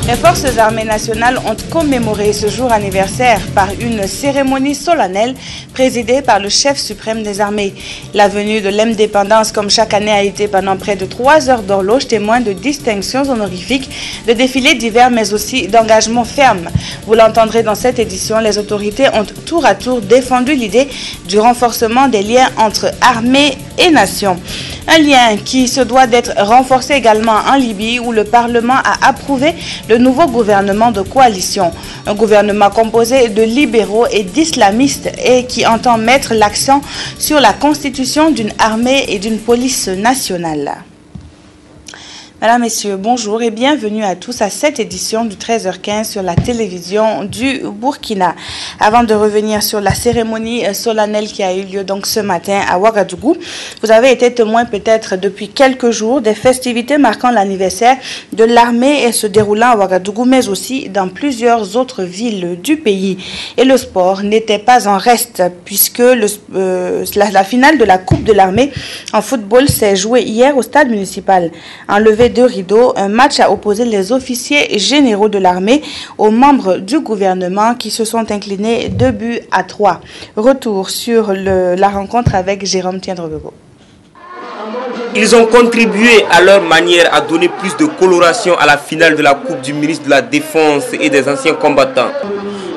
Les forces armées nationales ont commémoré ce jour anniversaire par une cérémonie solennelle présidée par le chef suprême des armées. La venue de l'indépendance, comme chaque année, a été pendant près de 3 heures d'horloge, témoin de distinctions honorifiques, de défilés divers, mais aussi d'engagements fermes. Vous l'entendrez dans cette édition, les autorités ont tour à tour défendu l'idée du renforcement des liens entre armée et nation. Un lien qui se doit d'être renforcé également en Libye, où le Parlement a approuvé le nouveau gouvernement de coalition. Un gouvernement composé de libéraux et d'islamistes et qui entend mettre l'accent sur la constitution d'une armée et d'une police nationale. Mesdames, Messieurs, bonjour et bienvenue à tous à cette édition du 13h15 sur la télévision du Burkina. Avant de revenir sur la cérémonie solennelle qui a eu lieu donc ce matin à Ouagadougou, vous avez été témoin peut-être depuis quelques jours des festivités marquant l'anniversaire de l'armée et se déroulant à Ouagadougou, mais aussi dans plusieurs autres villes du pays. Et le sport n'était pas en reste puisque la finale de la Coupe de l'armée en football s'est jouée hier au stade municipal. Enlevé de rideaux, un match a opposé les officiers généraux de l'armée aux membres du gouvernement qui se sont inclinés 2-3. Retour sur la rencontre avec Jérôme Tiendrebego. Ils ont contribué à leur manière à donner plus de coloration à la finale de la Coupe du ministre de la Défense et des anciens combattants.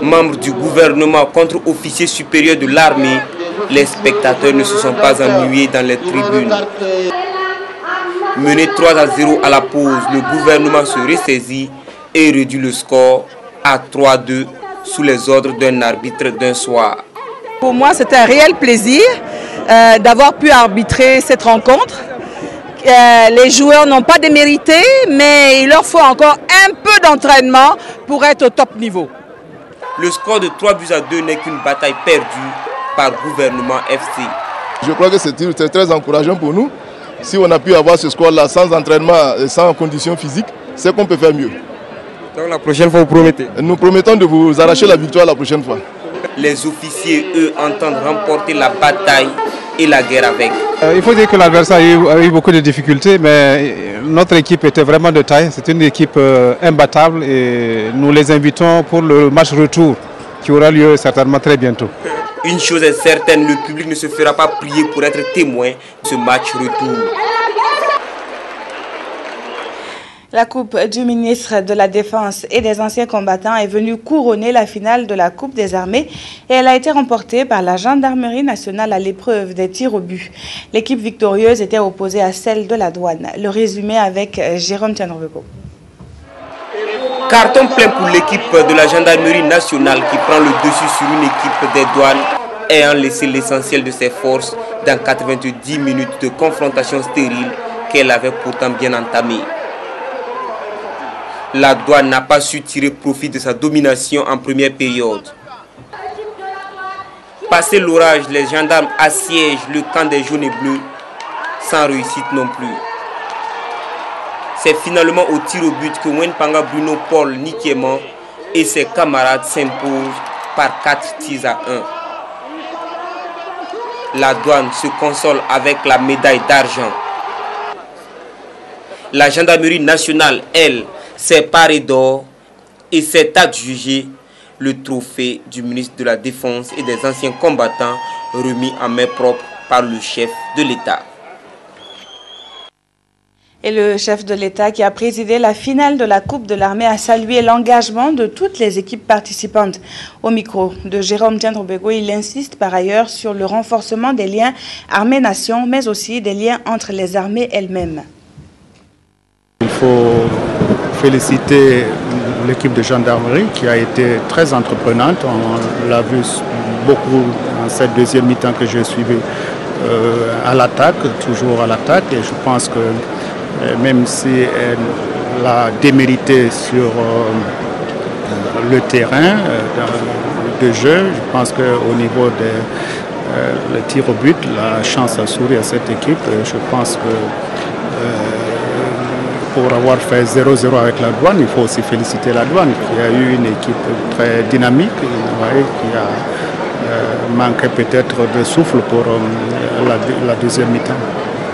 Membres du gouvernement contre officiers supérieurs de l'armée, les spectateurs ne se sont pas ennuyés dans les tribunes. Mené 3-0 à la pause, le gouvernement se ressaisit et réduit le score à 3-2 sous les ordres d'un arbitre d'un soir. Pour moi, c'est un réel plaisir d'avoir pu arbitrer cette rencontre. Les joueurs n'ont pas démérité, mais il leur faut encore un peu d'entraînement pour être au top niveau. Le score de 3-2 n'est qu'une bataille perdue par gouvernement FC. Je crois que c'est très encourageant pour nous. Si on a pu avoir ce score-là sans entraînement et sans conditions physiques, c'est qu'on peut faire mieux. Donc la prochaine fois, vous promettez? Nous promettons de vous arracher la victoire la prochaine fois. Les officiers, eux, entendent remporter la bataille et la guerre avec. Il faut dire que l'adversaire a eu beaucoup de difficultés, mais notre équipe était vraiment de taille. C'est une équipe imbattable et nous les invitons pour le match retour qui aura lieu certainement très bientôt. Une chose est certaine, le public ne se fera pas prier pour être témoin de ce match retour. La Coupe du ministre de la Défense et des anciens combattants est venue couronner la finale de la Coupe des armées et elle a été remportée par la Gendarmerie nationale à l'épreuve des tirs au but. L'équipe victorieuse était opposée à celle de la douane. Le résumé avec Jérôme Tiendrebego. Carton plein pour l'équipe de la Gendarmerie nationale qui prend le dessus sur une équipe des douanes ayant laissé l'essentiel de ses forces dans 90 minutes de confrontation stérile qu'elle avait pourtant bien entamée. La douane n'a pas su tirer profit de sa domination en première période. Passé l'orage, les gendarmes assiègent le camp des jaunes et bleus sans réussite non plus. C'est finalement au tir au but que Wenpanga Bruno Paul Nikiéman et ses camarades s'imposent par 4 tirs à 1. La douane se console avec la médaille d'argent. La gendarmerie nationale, elle, s'est parée d'or et s'est adjugée le trophée du ministre de la Défense et des anciens combattants remis en main propre par le chef de l'État. Et le chef de l'État qui a présidé la finale de la Coupe de l'armée a salué l'engagement de toutes les équipes participantes. Au micro de Jérôme Tiendrebego, il insiste par ailleurs sur le renforcement des liens armée-nation, mais aussi des liens entre les armées elles-mêmes. Il faut féliciter l'équipe de gendarmerie qui a été très entreprenante. On l'a vu beaucoup dans cette deuxième mi-temps que j'ai suivi à l'attaque, toujours à l'attaque. Et je pense que même si elle a démérité sur le terrain de jeu, je pense qu'au niveau des tirs au but, la chance a souri à cette équipe. Je pense que pour avoir fait 0-0 avec la douane, il faut aussi féliciter la douane qui a eu une équipe très dynamique, qui a manqué peut-être de souffle pour la deuxième mi-temps.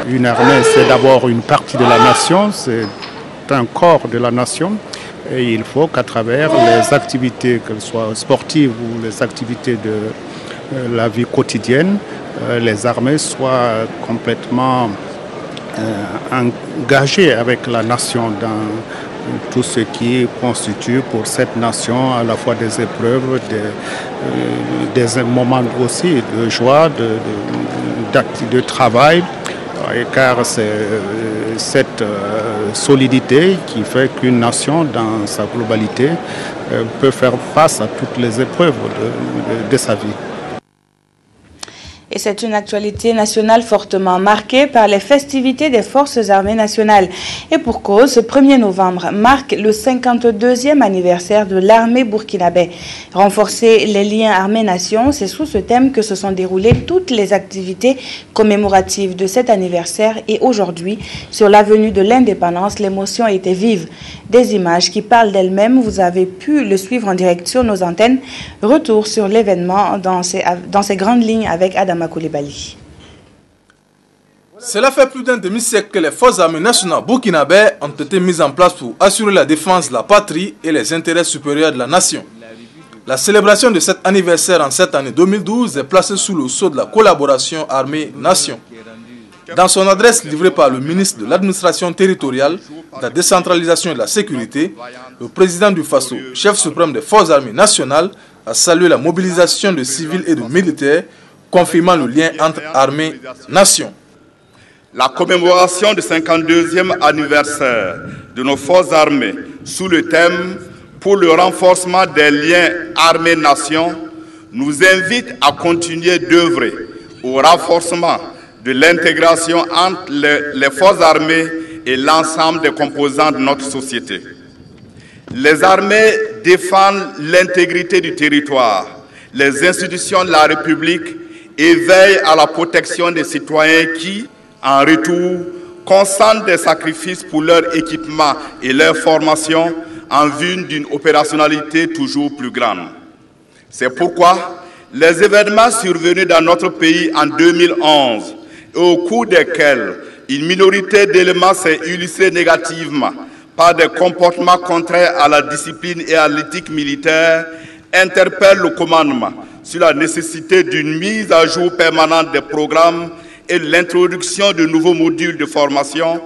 Une armée, c'est d'abord une partie de la nation, c'est un corps de la nation. Et il faut qu'à travers les activités, qu'elles soient sportives ou les activités de la vie quotidienne, les armées soient complètement engagées avec la nation dans tout ce qui constitue pour cette nation à la fois des épreuves, des moments aussi de joie, de travail, car c'est cette solidité qui fait qu'une nation dans sa globalité peut faire face à toutes les épreuves de sa vie. Et c'est une actualité nationale fortement marquée par les festivités des Forces armées nationales. Et pour cause, ce 1er novembre marque le 52e anniversaire de l'armée burkinabé. Renforcer les liens armée-nation, c'est sous ce thème que se sont déroulées toutes les activités commémoratives de cet anniversaire. Et aujourd'hui, sur l'avenue de l'Indépendance, l'émotion a été vive. Des images qui parlent d'elles-mêmes, vous avez pu le suivre en direct sur nos antennes. Retour sur l'événement dans ses grandes lignes avec Adama Koulibaly. Cela fait plus d'un demi-siècle que les forces armées nationales burkinabées ont été mises en place pour assurer la défense de la patrie et les intérêts supérieurs de la nation. La célébration de cet anniversaire en cette année 2012 est placée sous le sceau de la collaboration armée-nation. Dans son adresse livrée par le ministre de l'administration territoriale, de la décentralisation et de la sécurité, le président du FASO, chef suprême des forces armées nationales, a salué la mobilisation de civils et de militaires, confirmant le lien entre armée et nation. La commémoration du 52e anniversaire de nos forces armées sous le thème « Pour le renforcement des liens armée-nation » nous invite à continuer d'œuvrer au renforcement de l'intégration entre les forces armées et l'ensemble des composants de notre société. Les armées défendent l'intégrité du territoire, les institutions de la République et veillent à la protection des citoyens qui, en retour, consentent des sacrifices pour leur équipement et leur formation en vue d'une opérationnalité toujours plus grande. C'est pourquoi les événements survenus dans notre pays en 2011 et au cours desquels une minorité d'éléments s'est illustrée négativement par des comportements contraires à la discipline et à l'éthique militaire interpellent le commandement sur la nécessité d'une mise à jour permanente des programmes et l'introduction de nouveaux modules de formation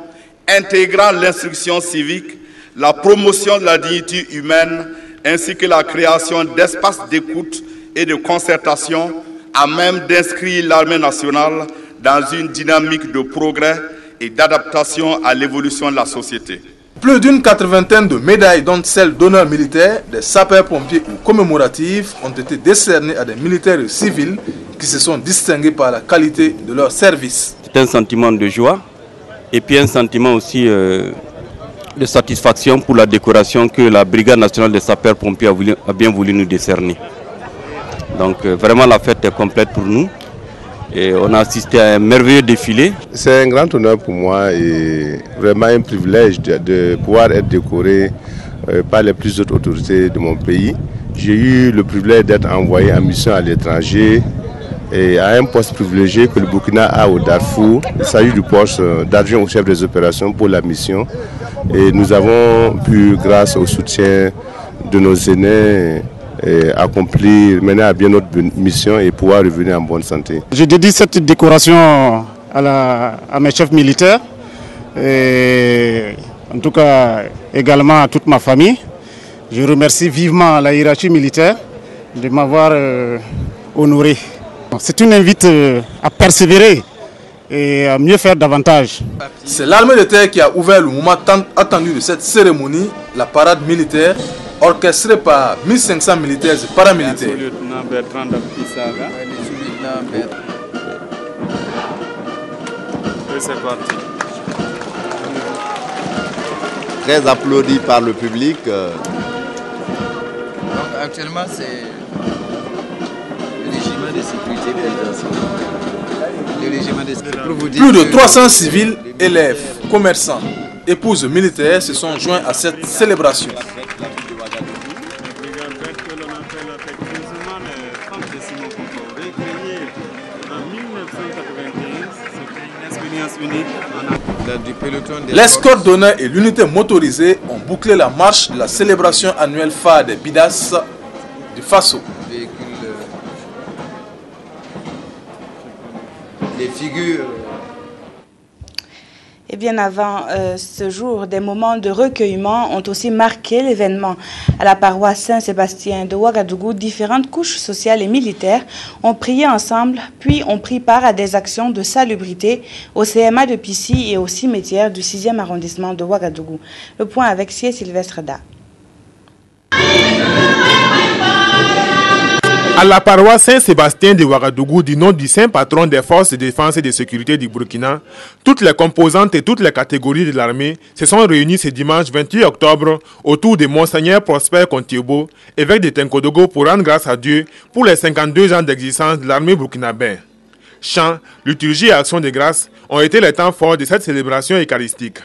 intégrant l'instruction civique, la promotion de la dignité humaine ainsi que la création d'espaces d'écoute et de concertation à même d'inscrire l'armée nationale dans une dynamique de progrès et d'adaptation à l'évolution de la société. Plus d'une 80aine de médailles, dont celles d'honneur militaire, des sapeurs-pompiers ou commémoratives, ont été décernées à des militaires et civils qui se sont distingués par la qualité de leur service. C'est un sentiment de joie et puis un sentiment aussi de satisfaction pour la décoration que la Brigade nationale des sapeurs-pompiers a bien voulu nous décerner. Donc vraiment la fête est complète pour nous. Et on a assisté à un merveilleux défilé. C'est un grand honneur pour moi et vraiment un privilège de pouvoir être décoré par les plus hautes autorités de mon pays. J'ai eu le privilège d'être envoyé en mission à l'étranger et à un poste privilégié que le Burkina a au Darfour. Il s'agit du poste d'adjoint au chef des opérations pour la mission. Et nous avons pu, grâce au soutien de nos aînés, accomplir, mener à bien notre mission et pouvoir revenir en bonne santé. Je dédie cette décoration à mes chefs militaires et en tout cas également à toute ma famille. Je remercie vivement la hiérarchie militaire de m'avoir honoré. C'est une invite à persévérer et à mieux faire davantage. C'est l'armée de terre qui a ouvert le moment tant attendu de cette cérémonie, la parade militaire, orchestrée par 1500 militaires et paramilitaires. C'est parti. Très applaudi par le public. Donc actuellement c'est le régiment de sécurité présidentielle. Plus de 300 civils, élèves, commerçants, épouses militaires se sont joints à cette célébration. L'escorte d'honneur et l'unité motorisée ont bouclé la marche de la célébration annuelle phare des Bidas du Faso. Les figures. Et bien avant ce jour, des moments de recueillement ont aussi marqué l'événement. À la paroisse Saint-Sébastien de Ouagadougou, différentes couches sociales et militaires ont prié ensemble, puis ont pris part à des actions de salubrité au CMA de Pissy et au cimetière du 6e arrondissement de Ouagadougou. Le point avec Sié Sylvestre Da. À la paroisse Saint-Sébastien de Ouagadougou, du nom du saint patron des forces de défense et de sécurité du Burkina, toutes les composantes et toutes les catégories de l'armée se sont réunies ce dimanche 28 octobre autour de Monseigneur Prosper Kontiobo, évêque de Tenkodogo, pour rendre grâce à Dieu pour les 52 ans d'existence de l'armée burkinabé. Chants, liturgie et actions de grâce ont été les temps forts de cette célébration eucharistique.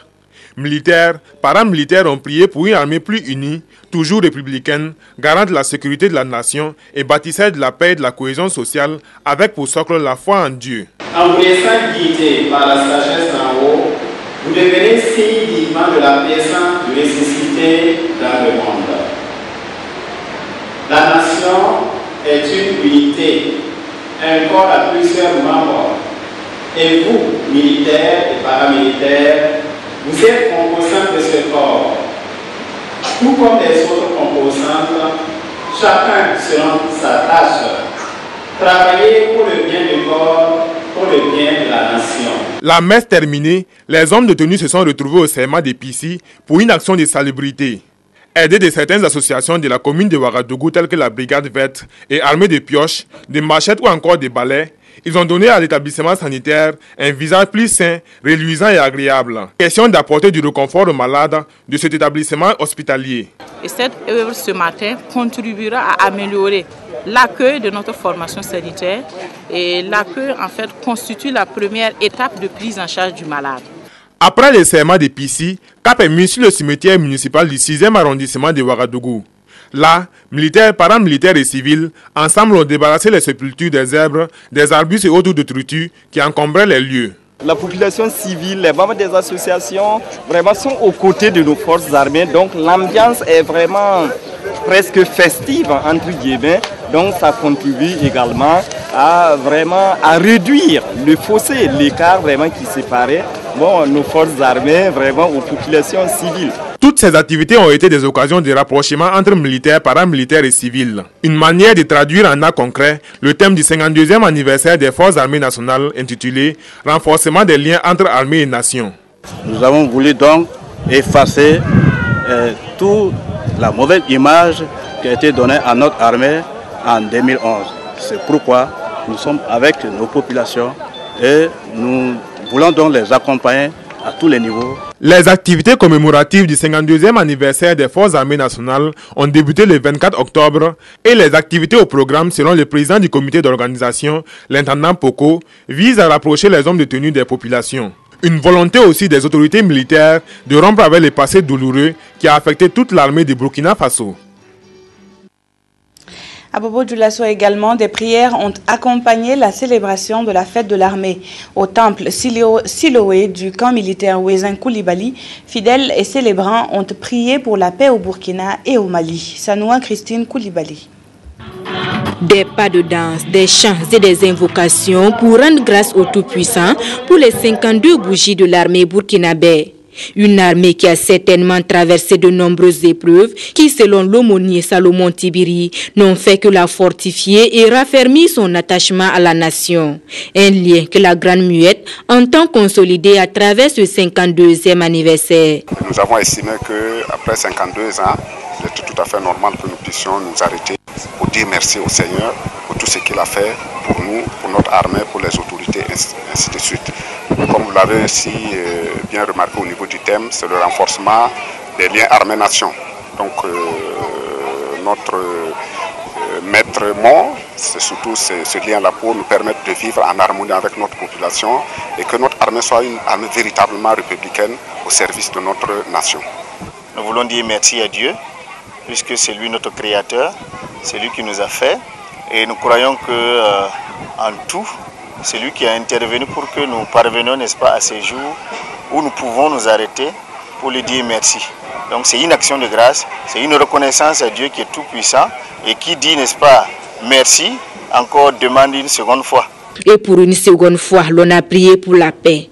Militaires, paramilitaires ont prié pour une armée plus unie, toujours républicaine, garante de la sécurité de la nation et bâtisseur de la paix et de la cohésion sociale, avec pour socle la foi en Dieu. En vous laissant guider par la sagesse en haut, vous devenez signe vivant de la présence de nécessité dans le monde. La nation est une unité, un corps à plusieurs membres. Et vous, militaires et paramilitaires, vous êtes composants de ce corps. Tout comme les autres composantes, chacun selon sa tâche. Travailler pour le bien du corps, pour le bien de la nation. La messe terminée, les hommes de tenue se sont retrouvés au CMA de Pissy pour une action de salubrité. Aidés de certaines associations de la commune de Ouagadougou telles que la Brigade Verte et armés de pioches, de machettes ou encore de balais, ils ont donné à l'établissement sanitaire un visage plus sain, reluisant et agréable. Question d'apporter du réconfort aux malades de cet établissement hospitalier. Et cette œuvre ce matin contribuera à améliorer l'accueil de notre formation sanitaire et l'accueil en fait constitue la première étape de prise en charge du malade. Après le serment de Pissy, cap est mis sur le cimetière municipal du 6e arrondissement de Ouagadougou. Là, militaires, paramilitaires et civils, ensemble ont débarrassé les sépultures des zèbres, des arbustes et autres détritus qui encombraient les lieux. La population civile, les membres des associations, vraiment sont aux côtés de nos forces armées. Donc l'ambiance est vraiment presque festive, entre guillemets. Donc ça contribue également à réduire le fossé, l'écart vraiment qui séparait nos forces armées vraiment aux populations civiles. Toutes ces activités ont été des occasions de rapprochement entre militaires, paramilitaires et civils. Une manière de traduire en actes concrets le thème du 52e anniversaire des forces armées nationales intitulé « Renforcement des liens entre armées et nations ». Nous avons voulu donc effacer toute la mauvaise image qui a été donnée à notre armée en 2011. C'est pourquoi nous sommes avec nos populations et nous voulons donc les accompagner à tous les niveaux. Les activités commémoratives du 52e anniversaire des Forces armées nationales ont débuté le 24 octobre et les activités au programme, selon le président du comité d'organisation, l'intendant Poko, visent à rapprocher les hommes de tenue des populations. Une volonté aussi des autorités militaires de rompre avec le passé douloureux qui a affecté toute l'armée du Burkina Faso. À Bobo Dioulasso également, des prières ont accompagné la célébration de la fête de l'armée. Au temple Siloé du camp militaire Ouezin Koulibaly, fidèles et célébrants ont prié pour la paix au Burkina et au Mali. Sanoua Christine Koulibaly. Des pas de danse, des chants et des invocations pour rendre grâce au Tout-Puissant pour les 52 bougies de l'armée burkinabé. Une armée qui a certainement traversé de nombreuses épreuves qui, selon l'aumônier Salomon Tibiri, n'ont fait que la fortifier et raffermir son attachement à la nation. Un lien que la Grande Muette entend consolider à travers ce 52e anniversaire. Nous avons estimé qu'après 52 ans, il était tout à fait normal que nous puissions nous arrêter pour dire merci au Seigneur pour tout ce qu'il a fait pour nous, pour notre armée, pour les autorités, ainsi de suite. Comme vous l'avez aussi bien remarqué au niveau du thème, c'est le renforcement des liens armée-nation. Donc notre maître mot, c'est surtout ce lien-là pour nous permettre de vivre en harmonie avec notre population et que notre armée soit une armée véritablement républicaine au service de notre nation. Nous voulons dire merci à Dieu, puisque c'est lui notre créateur, c'est lui qui nous a fait. Et nous croyons qu'en tout, c'est lui qui a intervenu pour que nous parvenions, n'est-ce pas, à ces jours où nous pouvons nous arrêter pour lui dire merci. Donc c'est une action de grâce, c'est une reconnaissance à Dieu qui est tout puissant et qui dit, n'est-ce pas, merci, encore demande une seconde fois. Et pour une seconde fois, l'on a prié pour la paix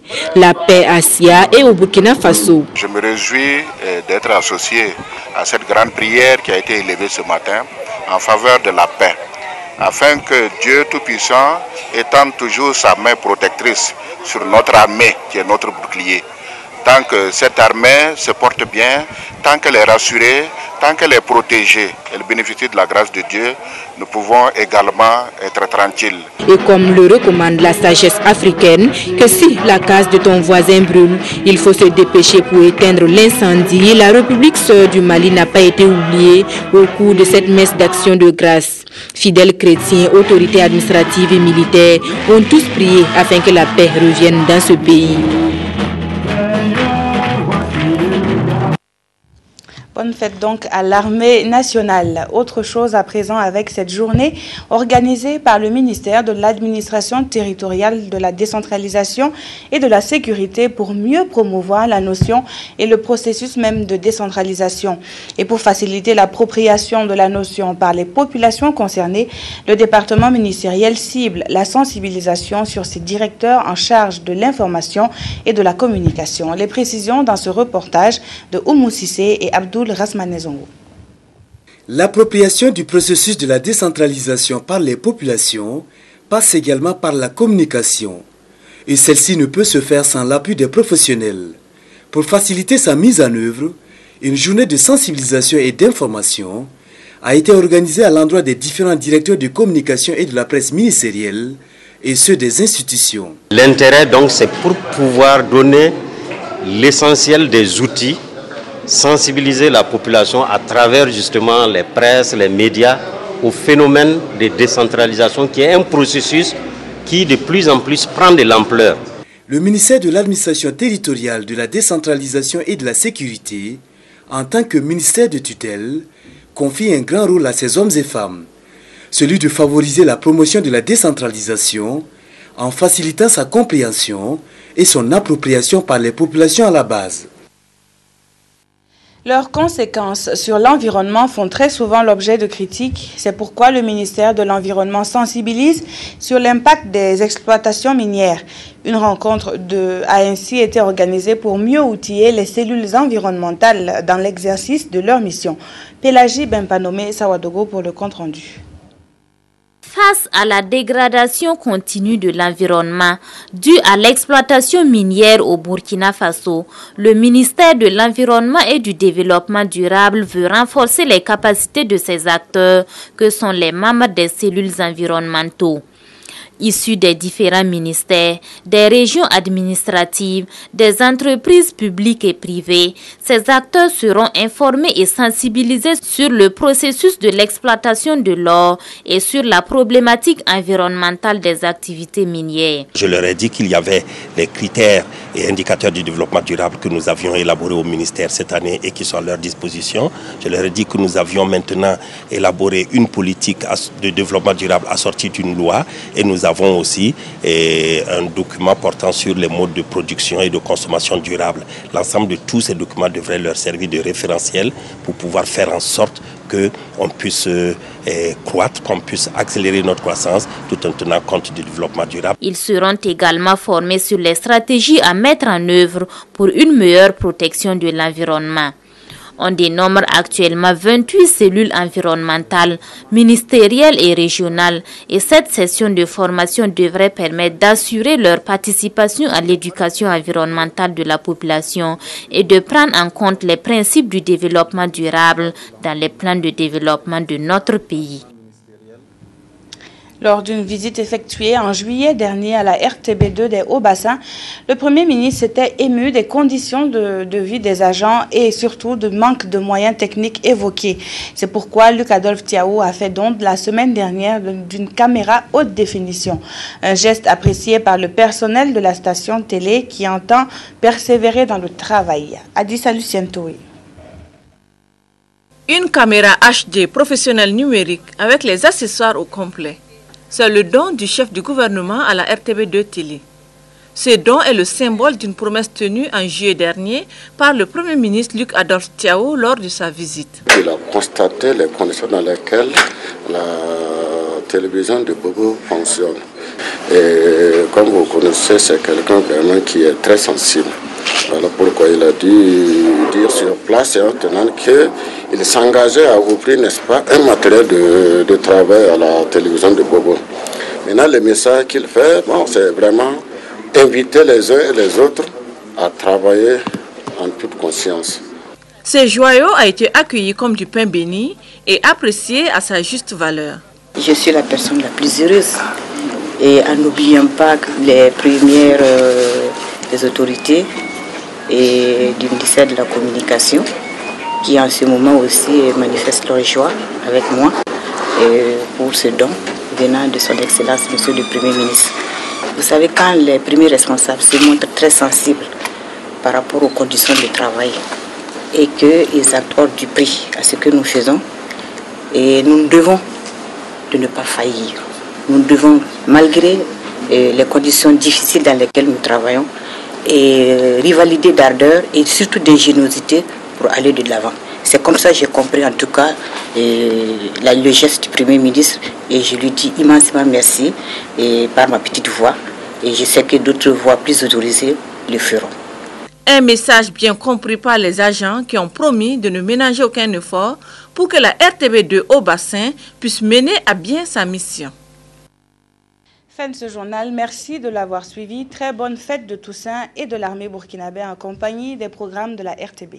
à Sia et au Burkina Faso. Je me réjouis d'être associé à cette grande prière qui a été élevée ce matin en faveur de la paix, afin que Dieu Tout-Puissant étende toujours sa main protectrice sur notre armée qui est notre bouclier. Tant que cette armée se porte bien, tant qu'elle est rassurée, tant qu'elle est protégée, elle bénéficie de la grâce de Dieu, nous pouvons également être tranquilles. Et comme le recommande la sagesse africaine, que si la case de ton voisin brûle, il faut se dépêcher pour éteindre l'incendie. La République sœur du Mali n'a pas été oubliée au cours de cette messe d'action de grâce. Fidèles chrétiens, autorités administratives et militaires ont tous prié afin que la paix revienne dans ce pays. Bonne fête donc à l'armée nationale. Autre chose à présent avec cette journée organisée par le ministère de l'administration territoriale, de la décentralisation et de la sécurité pour mieux promouvoir la notion et le processus même de décentralisation. Et pour faciliter l'appropriation de la notion par les populations concernées, le département ministériel cible la sensibilisation sur ses directeurs en charge de l'information et de la communication. Les précisions dans ce reportage de Oumou Sissé et Abdoul Rasmanezongo. L'appropriation du processus de la décentralisation par les populations passe également par la communication, et celle-ci ne peut se faire sans l'appui des professionnels. Pour faciliter sa mise en œuvre, une journée de sensibilisation et d'information a été organisée à l'endroit des différents directeurs de communication et de la presse ministérielle et ceux des institutions. L'intérêt donc c'est pour pouvoir donner l'essentiel des outils, sensibiliser la population à travers justement les presses, les médias au phénomène de décentralisation qui est un processus qui de plus en plus prend de l'ampleur. Le ministère de l'administration territoriale, de la décentralisation et de la sécurité, en tant que ministère de tutelle, confie un grand rôle à ses hommes et femmes, celui de favoriser la promotion de la décentralisation en facilitant sa compréhension et son appropriation par les populations à la base. Leurs conséquences sur l'environnement font très souvent l'objet de critiques. C'est pourquoi le ministère de l'Environnement sensibilise sur l'impact des exploitations minières. Une rencontre a ainsi été organisée pour mieux outiller les cellules environnementales dans l'exercice de leur mission. Pélagie Bempanome Sawadogo pour le compte-rendu. Face à la dégradation continue de l'environnement due à l'exploitation minière au Burkina Faso, le ministère de l'Environnement et du Développement durable veut renforcer les capacités de ses acteurs que sont les membres des cellules environnementaux. Issus des différents ministères, des régions administratives, des entreprises publiques et privées, ces acteurs seront informés et sensibilisés sur le processus de l'exploitation de l'or et sur la problématique environnementale des activités minières. Je leur ai dit qu'il y avait les critères et indicateurs du développement durable que nous avions élaborés au ministère cette année et qui sont à leur disposition. Je leur ai dit que nous avions maintenant élaboré une politique de développement durable assortie d'une loi et nous avons aussi un document portant sur les modes de production et de consommation durable. L'ensemble de tous ces documents devraient leur servir de référentiel pour pouvoir faire en sorte qu'on puisse croître, qu'on puisse accélérer notre croissance tout en tenant compte du développement durable. Ils seront également formés sur les stratégies à mettre en œuvre pour une meilleure protection de l'environnement. On dénombre actuellement 28 cellules environnementales, ministérielles et régionales et cette session de formation devrait permettre d'assurer leur participation à l'éducation environnementale de la population et de prendre en compte les principes du développement durable dans les plans de développement de notre pays. Lors d'une visite effectuée en juillet dernier à la RTB2 des Hauts-Bassins, le Premier ministre s'était ému des conditions de vie des agents et surtout du manque de moyens techniques évoqués. C'est pourquoi Luc Adolphe Tiao a fait don la semaine dernière d'une caméra haute définition. Un geste apprécié par le personnel de la station télé qui entend persévérer dans le travail. Adissa Lucientoui. Une caméra HD professionnelle numérique avec les accessoires au complet. C'est le don du chef du gouvernement à la RTB2 Télé. Ce don est le symbole d'une promesse tenue en juillet dernier par le Premier ministre Luc Adolphe Thiaw lors de sa visite. Il a constaté les conditions dans lesquelles la télévision de Bobo fonctionne. Et comme vous connaissez, c'est quelqu'un vraiment qui est très sensible. Voilà pourquoi il a dû dire sur place et en tenant qu'il s'engageait à offrir, n'est-ce pas, un matériel de travail à la télévision de Bobo. Maintenant, le message qu'il fait, bon, c'est vraiment inviter les uns et les autres à travailler en toute conscience. Ce joyau a été accueilli comme du pain béni et apprécié à sa juste valeur. Je suis la personne la plus heureuse. Et en n'oubliant pas les premières des autorités et du ministère de la Communication qui en ce moment aussi manifestent leur joie avec moi pour ce don venant de son Excellence, Monsieur le Premier ministre. Vous savez, quand les premiers responsables se montrent très sensibles par rapport aux conditions de travail et qu'ils accordent du prix à ce que nous faisons, et nous devons de ne pas faillir. Nous devons, malgré les conditions difficiles dans lesquelles nous travaillons, et rivaliser d'ardeur et surtout d'ingéniosité pour aller de l'avant. C'est comme ça que j'ai compris en tout cas le geste du Premier ministre et je lui dis immensément merci par ma petite voix et je sais que d'autres voix plus autorisées le feront. Un message bien compris par les agents qui ont promis de ne ménager aucun effort pour que la RTB2 Haut-Bassin puisse mener à bien sa mission. Fin de ce journal, merci de l'avoir suivi. Très bonne fête de Toussaint et de l'armée burkinabé en compagnie des programmes de la RTB.